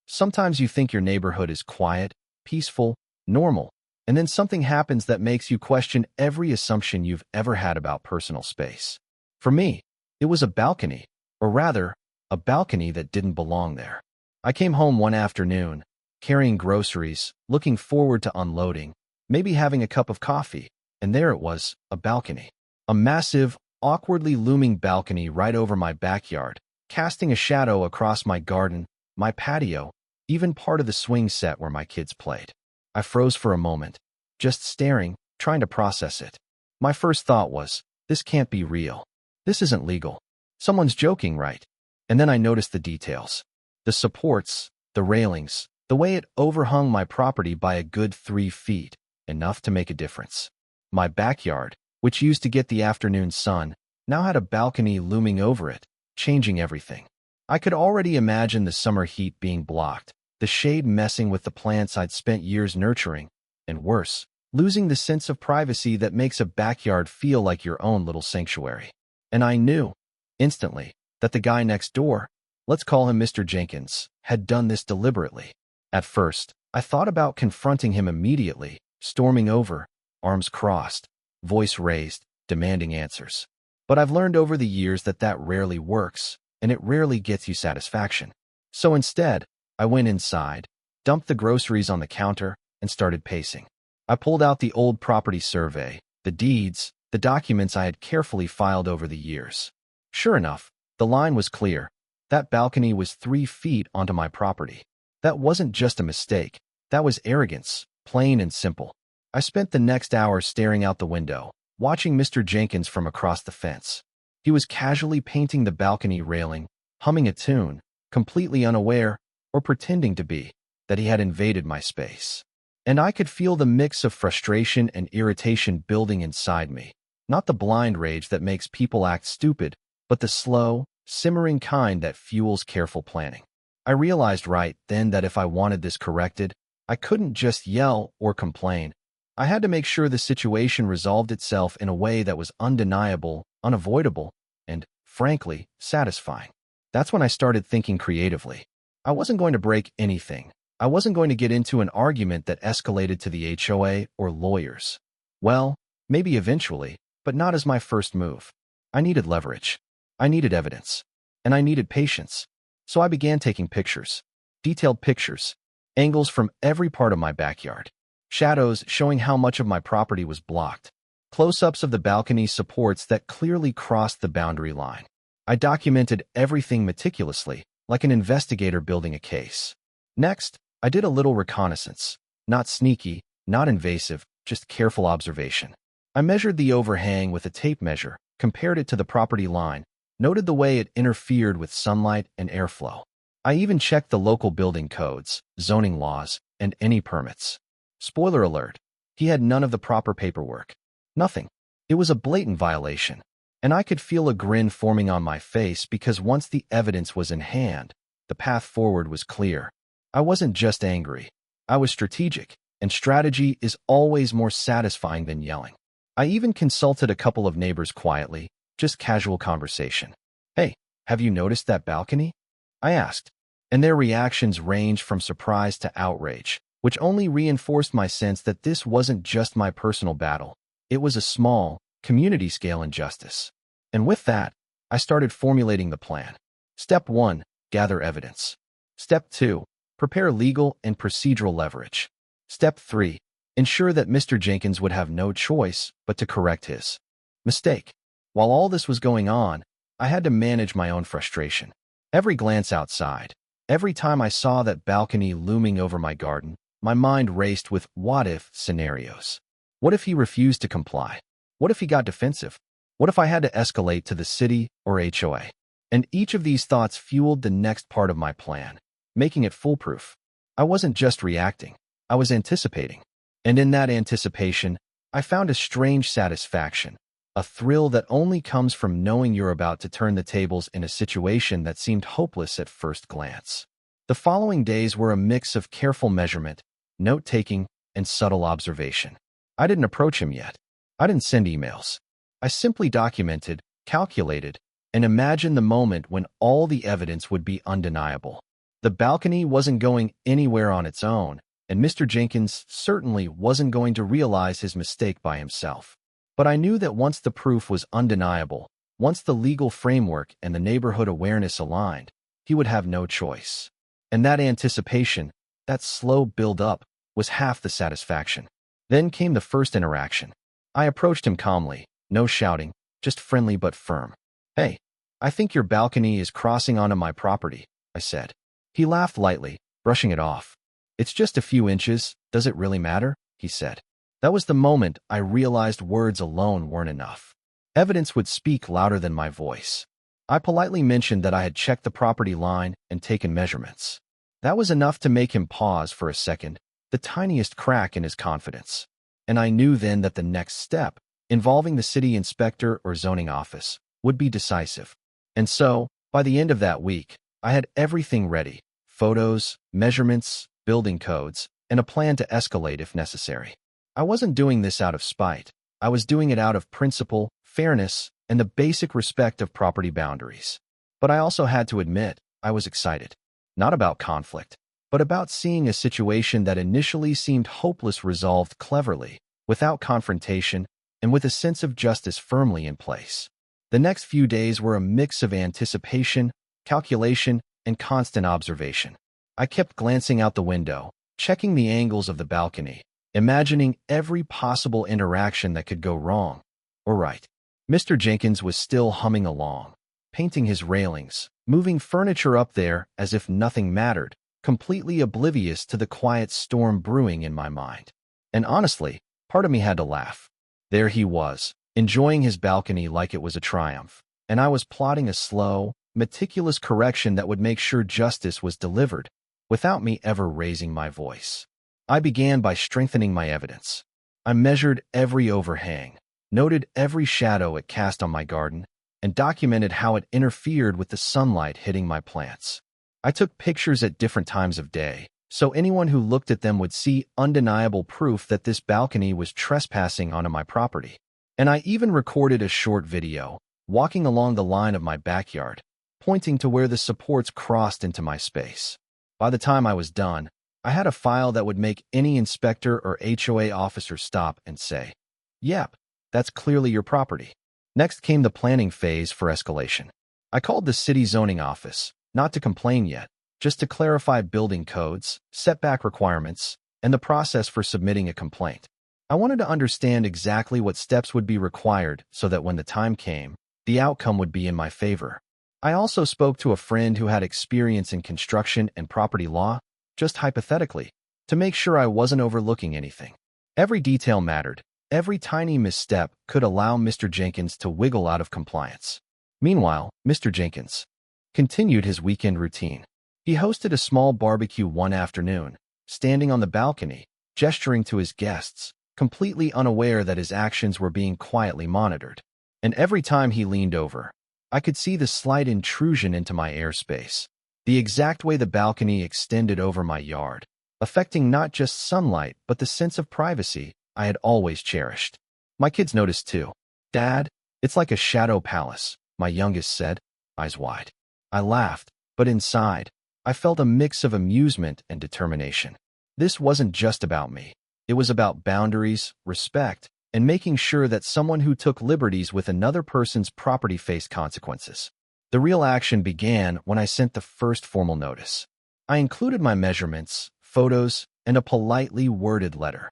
Sometimes you think your neighborhood is quiet, peaceful, normal, and then something happens that makes you question every assumption you've ever had about personal space. For me, it was a balcony, or rather, a balcony that didn't belong there. I came home one afternoon, carrying groceries, looking forward to unloading, maybe having a cup of coffee, and there it was, a balcony. A massive, awkwardly looming balcony right over my backyard, casting a shadow across my garden, my patio, even part of the swing set where my kids played. I froze for a moment, just staring, trying to process it. My first thought was, this can't be real. This isn't legal. Someone's joking, right? And then I noticed the details. The supports, the railings, the way it overhung my property by a good 3 feet, enough to make a difference. My backyard, which used to get the afternoon sun, now had a balcony looming over it, changing everything. I could already imagine the summer heat being blocked, the shade messing with the plants I'd spent years nurturing, and worse, losing the sense of privacy that makes a backyard feel like your own little sanctuary. And I knew, instantly, that the guy next door, let's call him Mr. Jenkins, had done this deliberately. At first, I thought about confronting him immediately, storming over, arms crossed, voice raised, demanding answers. But I've learned over the years that that rarely works, and it rarely gets you satisfaction. So instead, I went inside, dumped the groceries on the counter, and started pacing. I pulled out the old property survey, the deeds, the documents I had carefully filed over the years. Sure enough, the line was clear. That balcony was 3 feet onto my property. That wasn't just a mistake. That was arrogance, plain and simple. I spent the next hour staring out the window, watching Mr. Jenkins from across the fence. He was casually painting the balcony railing, humming a tune, completely unaware, or pretending to be, that he had invaded my space. And I could feel the mix of frustration and irritation building inside me. Not the blind rage that makes people act stupid, but the slow, simmering kind that fuels careful planning. I realized right then that if I wanted this corrected, I couldn't just yell or complain. I had to make sure the situation resolved itself in a way that was undeniable, unavoidable, and, frankly, satisfying. That's when I started thinking creatively. I wasn't going to break anything. I wasn't going to get into an argument that escalated to the HOA or lawyers. Well, maybe eventually, but not as my first move. I needed leverage. I needed evidence. And I needed patience. So I began taking pictures. Detailed pictures. Angles from every part of my backyard. Shadows showing how much of my property was blocked. Close-ups of the balcony supports that clearly crossed the boundary line. I documented everything meticulously, like an investigator building a case. Next, I did a little reconnaissance. Not sneaky, not invasive, just careful observation. I measured the overhang with a tape measure, compared it to the property line, noted the way it interfered with sunlight and airflow. I even checked the local building codes, zoning laws, and any permits. Spoiler alert, he had none of the proper paperwork. Nothing. It was a blatant violation. And I could feel a grin forming on my face because once the evidence was in hand, the path forward was clear. I wasn't just angry. I was strategic, and strategy is always more satisfying than yelling. I even consulted a couple of neighbors quietly, just casual conversation. Hey, have you noticed that balcony? I asked, and their reactions ranged from surprise to outrage, which only reinforced my sense that this wasn't just my personal battle. It was a small, community-scale injustice. And with that, I started formulating the plan. Step 1, gather evidence. Step 2, prepare legal and procedural leverage. Step 3, ensure that Mr. Jenkins would have no choice but to correct his mistake. While all this was going on, I had to manage my own frustration. Every glance outside, every time I saw that balcony looming over my garden, my mind raced with what-if scenarios. What if he refused to comply? What if he got defensive? What if I had to escalate to the city or HOA? And each of these thoughts fueled the next part of my plan, making it foolproof. I wasn't just reacting, I was anticipating. And in that anticipation, I found a strange satisfaction, a thrill that only comes from knowing you're about to turn the tables in a situation that seemed hopeless at first glance. The following days were a mix of careful measurement, note-taking, and subtle observation. I didn't approach him yet. I didn't send emails. I simply documented, calculated, and imagined the moment when all the evidence would be undeniable. The balcony wasn't going anywhere on its own, and Mr. Jenkins certainly wasn't going to realize his mistake by himself. But I knew that once the proof was undeniable, once the legal framework and the neighborhood awareness aligned, he would have no choice. And that anticipation, that slow build-up, was half the satisfaction. Then came the first interaction. I approached him calmly, no shouting, just friendly but firm. "Hey, I think your balcony is crossing onto my property," I said. He laughed lightly, brushing it off. "It's just a few inches. Does it really matter?" he said. That was the moment I realized words alone weren't enough. Evidence would speak louder than my voice. I politely mentioned that I had checked the property line and taken measurements. That was enough to make him pause for a second, the tiniest crack in his confidence. And I knew then that the next step, involving the city inspector or zoning office, would be decisive. And so, by the end of that week, I had everything ready: photos, measurements, building codes, and a plan to escalate if necessary. I wasn't doing this out of spite. I was doing it out of principle, fairness, and the basic respect of property boundaries. But I also had to admit, I was excited. Not about conflict, but about seeing a situation that initially seemed hopeless resolved cleverly, without confrontation, and with a sense of justice firmly in place. The next few days were a mix of anticipation, calculation, and constant observation. I kept glancing out the window, checking the angles of the balcony, imagining every possible interaction that could go wrong or right. Mr. Jenkins was still humming along, painting his railings, moving furniture up there as if nothing mattered, completely oblivious to the quiet storm brewing in my mind. And honestly, part of me had to laugh. There he was, enjoying his balcony like it was a triumph, and I was plotting a slow, meticulous correction that would make sure justice was delivered, without me ever raising my voice. I began by strengthening my evidence. I measured every overhang, noted every shadow it cast on my garden, and documented how it interfered with the sunlight hitting my plants. I took pictures at different times of day, so anyone who looked at them would see undeniable proof that this balcony was trespassing onto my property. And I even recorded a short video, walking along the line of my backyard, pointing to where the supports crossed into my space. By the time I was done, I had a file that would make any inspector or HOA officer stop and say, "Yep, that's clearly your property." Next came the planning phase for escalation. I called the city zoning office, not to complain yet, just to clarify building codes, setback requirements, and the process for submitting a complaint. I wanted to understand exactly what steps would be required so that when the time came, the outcome would be in my favor. I also spoke to a friend who had experience in construction and property law, just hypothetically, to make sure I wasn't overlooking anything. Every detail mattered. Every tiny misstep could allow Mr. Jenkins to wiggle out of compliance. Meanwhile, Mr. Jenkins continued his weekend routine. He hosted a small barbecue one afternoon, standing on the balcony, gesturing to his guests, completely unaware that his actions were being quietly monitored. And every time he leaned over, I could see the slight intrusion into my airspace, the exact way the balcony extended over my yard, affecting not just sunlight but the sense of privacy I had always cherished. My kids noticed too. "Dad, it's like a shadow palace," my youngest said, eyes wide. I laughed, but inside, I felt a mix of amusement and determination. This wasn't just about me. It was about boundaries, respect, and making sure that someone who took liberties with another person's property faced consequences. The real action began when I sent the first formal notice. I included my measurements, photos, and a politely worded letter.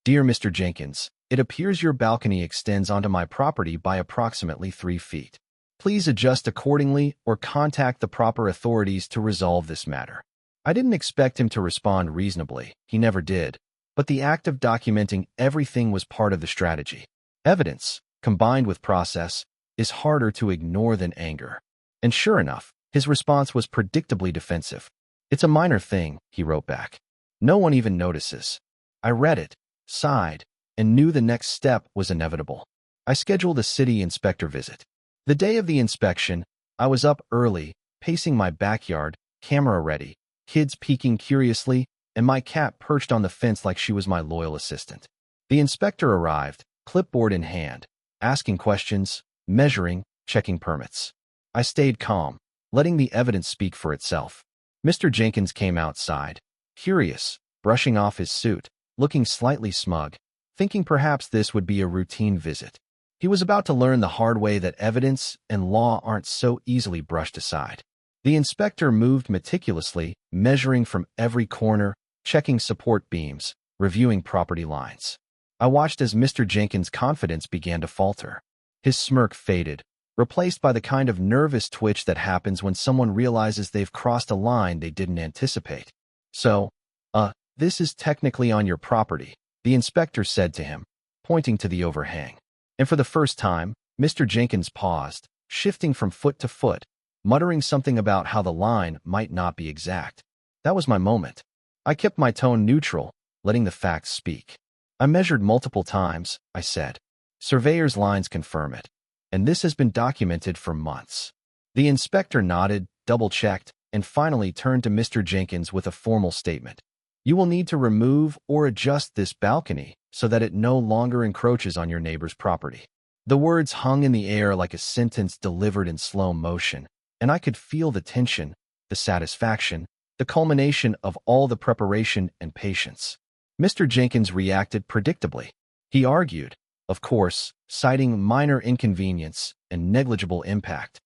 "Dear Mr. Jenkins, it appears your balcony extends onto my property by approximately 3 feet. Please adjust accordingly or contact the proper authorities to resolve this matter." I didn't expect him to respond reasonably. He never did. But the act of documenting everything was part of the strategy. Evidence, combined with process, is harder to ignore than anger. And sure enough, his response was predictably defensive. "It's a minor thing," he wrote back. "No one even notices." I read it, sighed, and knew the next step was inevitable. I scheduled a city inspector visit. The day of the inspection, I was up early, pacing my backyard, camera ready, kids peeking curiously, and my cat perched on the fence like she was my loyal assistant. The inspector arrived, clipboard in hand, asking questions, measuring, checking permits. I stayed calm, letting the evidence speak for itself. Mr. Jenkins came outside, curious, brushing off his suit, looking slightly smug, thinking perhaps this would be a routine visit. He was about to learn the hard way that evidence and law aren't so easily brushed aside. The inspector moved meticulously, measuring from every corner, checking support beams, reviewing property lines. I watched as Mr. Jenkins' confidence began to falter. His smirk faded, replaced by the kind of nervous twitch that happens when someone realizes they've crossed a line they didn't anticipate. So, this is technically on your property, the inspector said to him, pointing to the overhang. And for the first time, Mr. Jenkins paused, shifting from foot to foot, muttering something about how the line might not be exact. That was my moment. I kept my tone neutral, letting the facts speak. I measured multiple times, I said. Surveyor's lines confirm it. And this has been documented for months. The inspector nodded, double-checked, and finally turned to Mr. Jenkins with a formal statement. You will need to remove or adjust this balcony so that it no longer encroaches on your neighbor's property. The words hung in the air like a sentence delivered in slow motion, and I could feel the tension, the satisfaction, the culmination of all the preparation and patience. Mr. Jenkins reacted predictably. He argued, of course, citing minor inconvenience and negligible impact.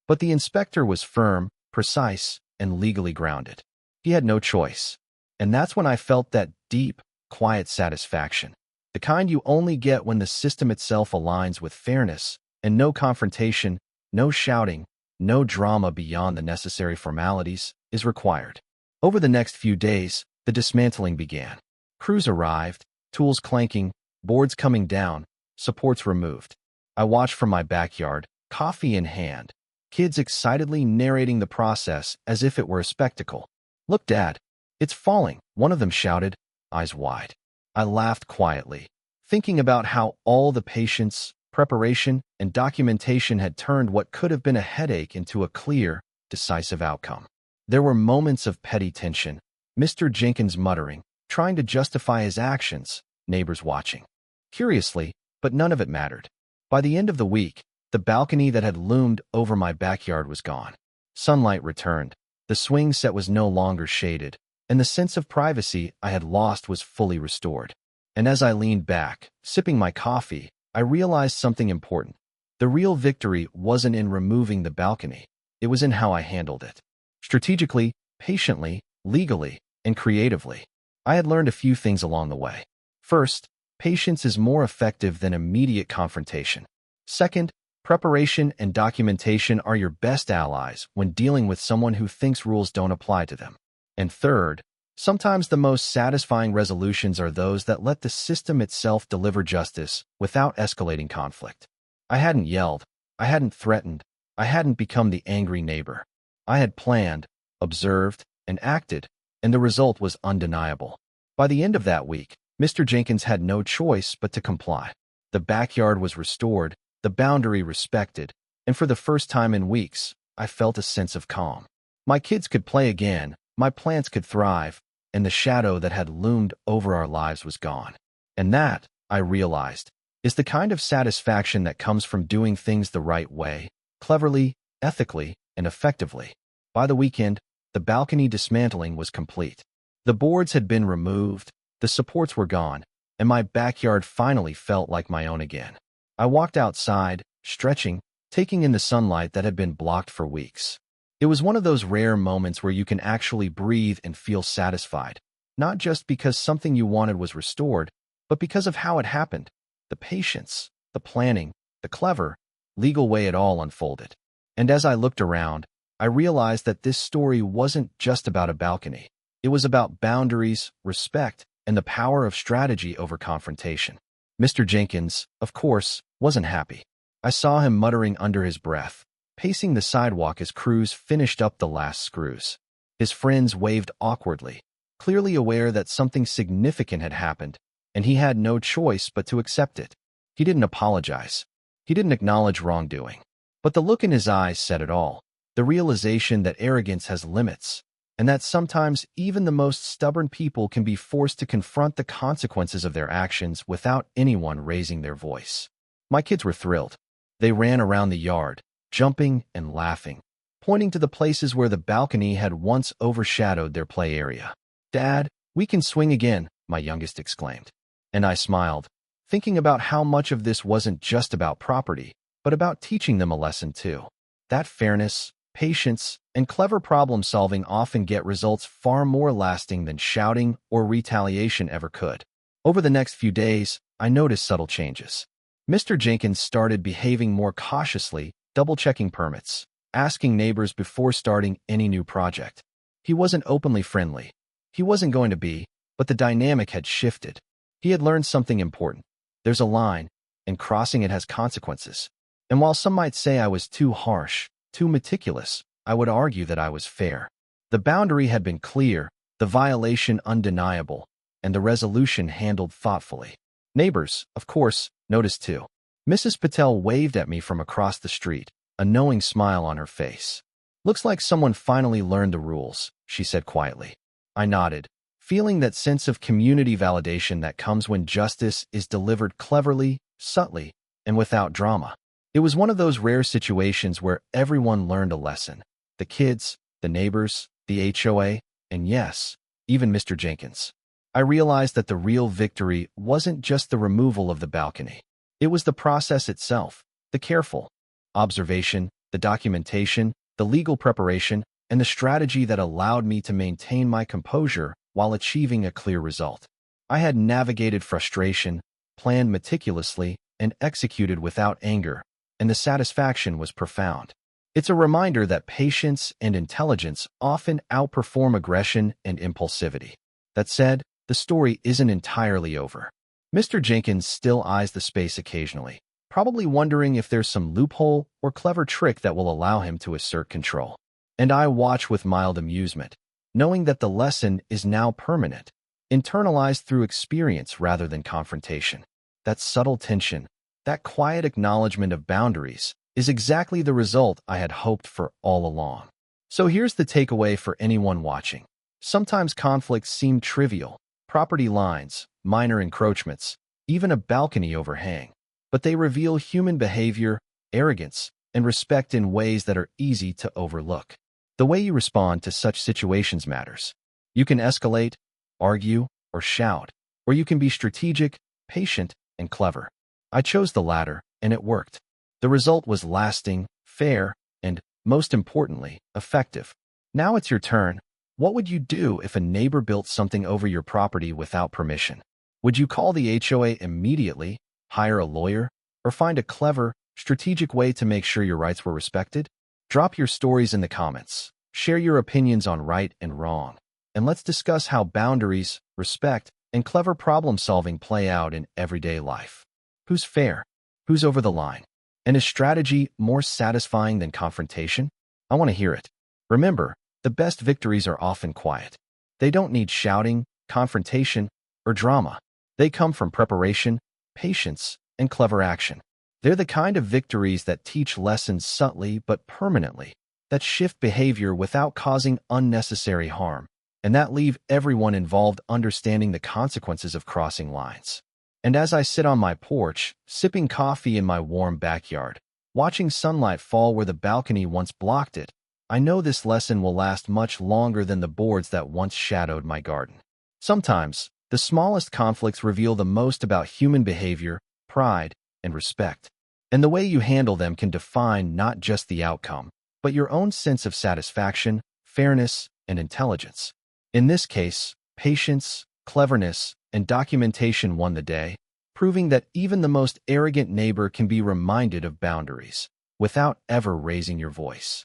But the inspector was firm, precise, and legally grounded. He had no choice. And that's when I felt that deep, quiet satisfaction, the kind you only get when the system itself aligns with fairness, and no confrontation, no shouting, no drama beyond the necessary formalities is required. Over the next few days, the dismantling began. Crews arrived, tools clanking, boards coming down, supports removed. I watched from my backyard, coffee in hand, kids excitedly narrating the process as if it were a spectacle. Look, Dad, it's falling, one of them shouted, eyes wide. I laughed quietly, thinking about how all the patience, preparation, and documentation had turned what could have been a headache into a clear, decisive outcome. There were moments of petty tension, Mr. Jenkins muttering, trying to justify his actions, neighbors watching. Curiously, but none of it mattered. By the end of the week, the balcony that had loomed over my backyard was gone. Sunlight returned, the swing set was no longer shaded, and the sense of privacy I had lost was fully restored. And as I leaned back, sipping my coffee, I realized something important. The real victory wasn't in removing the balcony. It was in how I handled it. Strategically, patiently, legally, and creatively. I had learned a few things along the way. First, patience is more effective than immediate confrontation. Second, preparation and documentation are your best allies when dealing with someone who thinks rules don't apply to them. And third, sometimes the most satisfying resolutions are those that let the system itself deliver justice without escalating conflict. I hadn't yelled, I hadn't threatened, I hadn't become the angry neighbor. I had planned, observed, and acted, and the result was undeniable. By the end of that week, Mr. Jenkins had no choice but to comply. The backyard was restored, the boundary respected, and for the first time in weeks, I felt a sense of calm. My kids could play again, my plants could thrive, and the shadow that had loomed over our lives was gone. And that, I realized, is the kind of satisfaction that comes from doing things the right way, cleverly, ethically, and effectively. By the weekend, the balcony dismantling was complete. The boards had been removed, the supports were gone, and my backyard finally felt like my own again. I walked outside, stretching, taking in the sunlight that had been blocked for weeks. It was one of those rare moments where you can actually breathe and feel satisfied, not just because something you wanted was restored, but because of how it happened, the patience, the planning, the clever, legal way it all unfolded. And as I looked around, I realized that this story wasn't just about a balcony. It was about boundaries, respect, and the power of strategy over confrontation. Mr. Jenkins, of course, wasn't happy. I saw him muttering under his breath, pacing the sidewalk as crews finished up the last screws. His friends waved awkwardly, clearly aware that something significant had happened, and he had no choice but to accept it. He didn't apologize. He didn't acknowledge wrongdoing. But the look in his eyes said it all, the realization that arrogance has limits, and that sometimes even the most stubborn people can be forced to confront the consequences of their actions without anyone raising their voice. My kids were thrilled. They ran around the yard, jumping and laughing, pointing to the places where the balcony had once overshadowed their play area. "Dad, we can swing again," my youngest exclaimed. And I smiled, thinking about how much of this wasn't just about property, but about teaching them a lesson too. That fairness, patience, and clever problem-solving often get results far more lasting than shouting or retaliation ever could. Over the next few days, I noticed subtle changes. Mr. Jenkins started behaving more cautiously, double-checking permits, asking neighbors before starting any new project. He wasn't openly friendly. He wasn't going to be, but the dynamic had shifted. He had learned something important. There's a line, and crossing it has consequences. And while some might say I was too harsh, too meticulous, I would argue that I was fair. The boundary had been clear, the violation undeniable, and the resolution handled thoughtfully. Neighbors, of course, noticed too. Mrs. Patel waved at me from across the street, a knowing smile on her face. "Looks like someone finally learned the rules," she said quietly. I nodded, feeling that sense of community validation that comes when justice is delivered cleverly, subtly, and without drama. It was one of those rare situations where everyone learned a lesson. The kids, the neighbors, the HOA, and yes, even Mr. Jenkins. I realized that the real victory wasn't just the removal of the balcony. It was the process itself, the careful observation, the documentation, the legal preparation, and the strategy that allowed me to maintain my composure while achieving a clear result. I had navigated frustration, planned meticulously, and executed without anger, and the satisfaction was profound. It's a reminder that patience and intelligence often outperform aggression and impulsivity. That said, the story isn't entirely over. Mr. Jenkins still eyes the space occasionally, probably wondering if there's some loophole or clever trick that will allow him to assert control. And I watch with mild amusement, knowing that the lesson is now permanent, internalized through experience rather than confrontation. That subtle tension, that quiet acknowledgement of boundaries, is exactly the result I had hoped for all along. So here's the takeaway for anyone watching. Sometimes conflicts seem trivial, property lines, minor encroachments, even a balcony overhang, but they reveal human behavior, arrogance, and respect in ways that are easy to overlook. The way you respond to such situations matters. You can escalate, argue, or shout, or you can be strategic, patient, and clever. I chose the latter, and it worked. The result was lasting, fair, and, most importantly, effective. Now it's your turn. What would you do if a neighbor built something over your property without permission? Would you call the HOA immediately, hire a lawyer, or find a clever, strategic way to make sure your rights were respected? Drop your stories in the comments. Share your opinions on right and wrong. And let's discuss how boundaries, respect, and clever problem-solving play out in everyday life. Who's fair? Who's over the line? And is strategy more satisfying than confrontation? I want to hear it. Remember, the best victories are often quiet. They don't need shouting, confrontation, or drama. They come from preparation, patience, and clever action. They're the kind of victories that teach lessons subtly but permanently, that shift behavior without causing unnecessary harm, and that leave everyone involved understanding the consequences of crossing lines. And as I sit on my porch, sipping coffee in my warm backyard, watching sunlight fall where the balcony once blocked it, I know this lesson will last much longer than the boards that once shadowed my garden. Sometimes, the smallest conflicts reveal the most about human behavior, pride, and respect. And the way you handle them can define not just the outcome, but your own sense of satisfaction, fairness, and intelligence. In this case, patience, cleverness, and documentation won the day, proving that even the most arrogant neighbor can be reminded of boundaries without ever raising your voice.